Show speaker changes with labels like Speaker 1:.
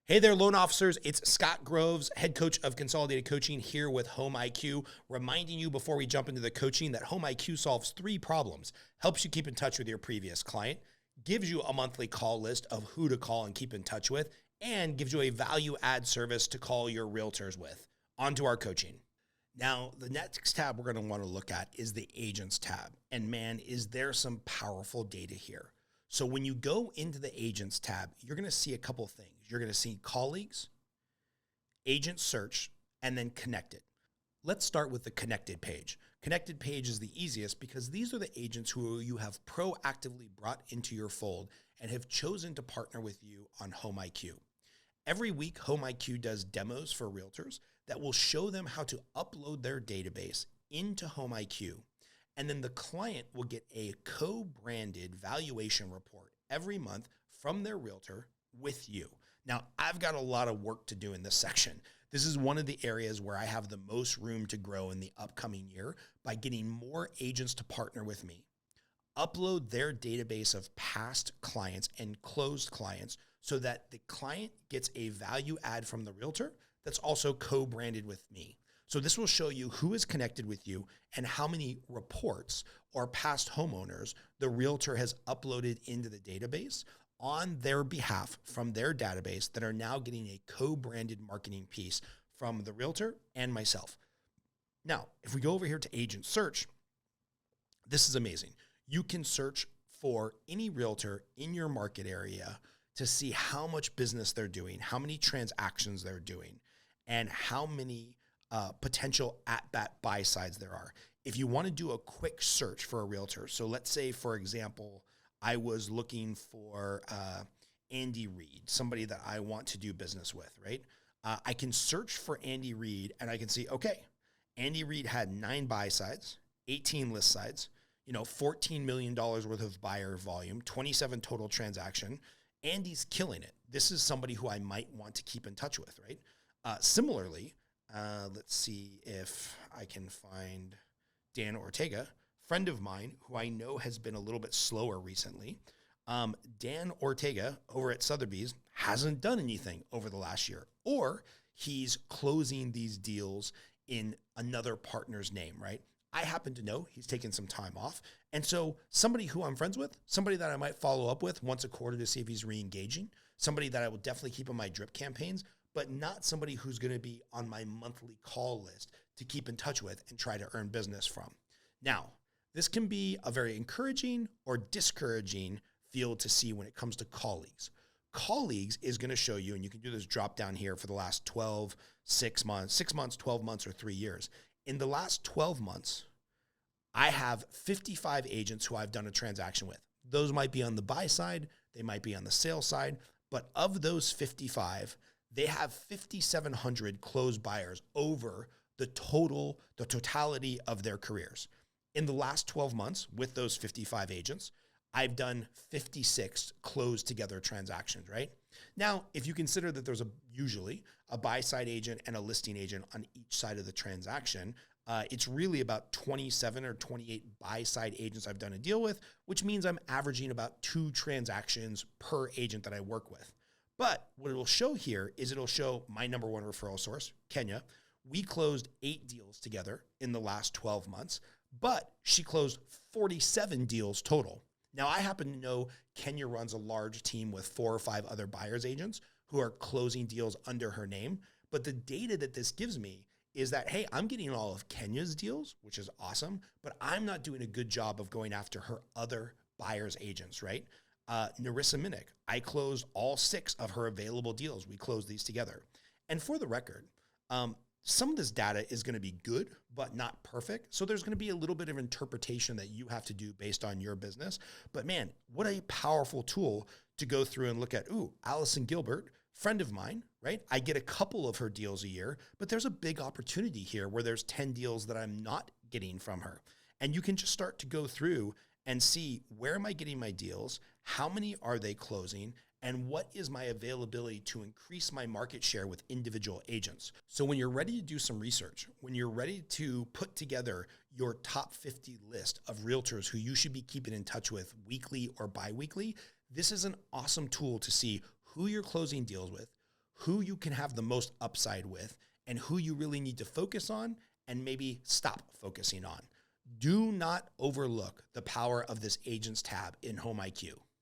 Speaker 1: Hey there, loan officers. It's Scott Groves, head coach of Consolidated Coaching here with HomeIQ, reminding you before we jump into the coaching that HomeIQ solves 3 problems, helps you keep in touch with your previous client, gives you a monthly call list of who to call and keep in touch with, and gives you a value add service to call your realtors with. On to our coaching. Now, the next tab we're going to want to look at is the agents tab. And man, is there some powerful data here. So when you go into the agents tab, you're going to see a couple of things. You're going to see colleagues, agent search, and then connected. Let's start with the connected page. Connected page is the easiest because these are the agents who you have proactively brought into your fold and have chosen to partner with you on HomeIQ. Every week, HomeIQ does demos for realtors that will show them how to upload their database into HomeIQ. And then the client will get a co-branded valuation report every month from their realtor with you. Now, I've got a lot of work to do in this section. This is one of the areas where I have the most room to grow in the upcoming year by getting more agents to partner with me, upload their database of past clients and closed clients so that the client gets a value add from the realtor that's also co-branded with me. So this will show you who is connected with you and how many reports or past homeowners the realtor has uploaded into the database on their behalf from their database that are now getting a co-branded marketing piece from the realtor and myself. Now, if we go over here to agent search, this is amazing. You can search for any realtor in your market area to see how much business they're doing, how many transactions they're doing, and how many potential at-bat buy sides there are. If you want to do a quick search for a realtor, so let's say, for example, I was looking for Andy Reid, somebody that I want to do business with, right? I can search for Andy Reid and I can see, okay, Andy Reid had 9 buy sides, 18 list sides, $14 million worth of buyer volume, 27 total transaction. Andy's killing it. This is somebody who I might want to keep in touch with, right? Similarly, let's see if I can find Dan Ortega, friend of mine who I know has been a little bit slower recently. Dan Ortega over at Sotheby's hasn't done anything over the last year, or he's closing these deals in another partner's name, right? I happen to know he's taken some time off. And so somebody who I'm friends with, somebody that I might follow up with once a quarter to see if he's re-engaging, somebody that I will definitely keep on my drip campaigns, but not somebody who's going to be on my monthly call list to keep in touch with and try to earn business from. Now, this can be a very encouraging or discouraging field to see when it comes to colleagues. Colleagues is going to show you, and you can do this drop down here for the last 6 months, 12 months, or 3 years. In the last 12 months, I have 55 agents who I've done a transaction with. Those might be on the buy side, they might be on the sale side, but of those 55, they have 5,700 closed buyers over the totality of their careers. In the last 12 months, with those 55 agents, I've done 56 closed together transactions, right? Now, if you consider that there's usually a buy side agent and a listing agent on each side of the transaction, it's really about 27 or 28 buy side agents I've done a deal with, which means I'm averaging about 2 transactions per agent that I work with. But what it'll show here is it'll show my number one referral source, Kenya. We closed 8 deals together in the last 12 months, but she closed 47 deals total. Now, I happen to know Kenya runs a large team with 4 or 5 other buyer's agents who are closing deals under her name. But the data that this gives me is that, hey, I'm getting all of Kenya's deals, which is awesome, but I'm not doing a good job of going after her other buyer's agents, right? Narissa Minnick, I closed all 6 of her available deals. We closed these together. And for the record, some of this data is going to be good, but not perfect. So there's going to be a little bit of interpretation that you have to do based on your business. But man, what a powerful tool to go through and look at, Allison Gilbert, friend of mine, right? I get a couple of her deals a year, but there's a big opportunity here where there's 10 deals that I'm not getting from her. And you can just start to go through and see, where am I getting my deals? How many are they closing? And what is my availability to increase my market share with individual agents? So when you're ready to do some research, when you're ready to put together your top 50 list of realtors who you should be keeping in touch with weekly or bi-weekly, this is an awesome tool to see who you're closing deals with, who you can have the most upside with and who you really need to focus on and maybe stop focusing on. Do not overlook the power of this agents tab in HomeIQ.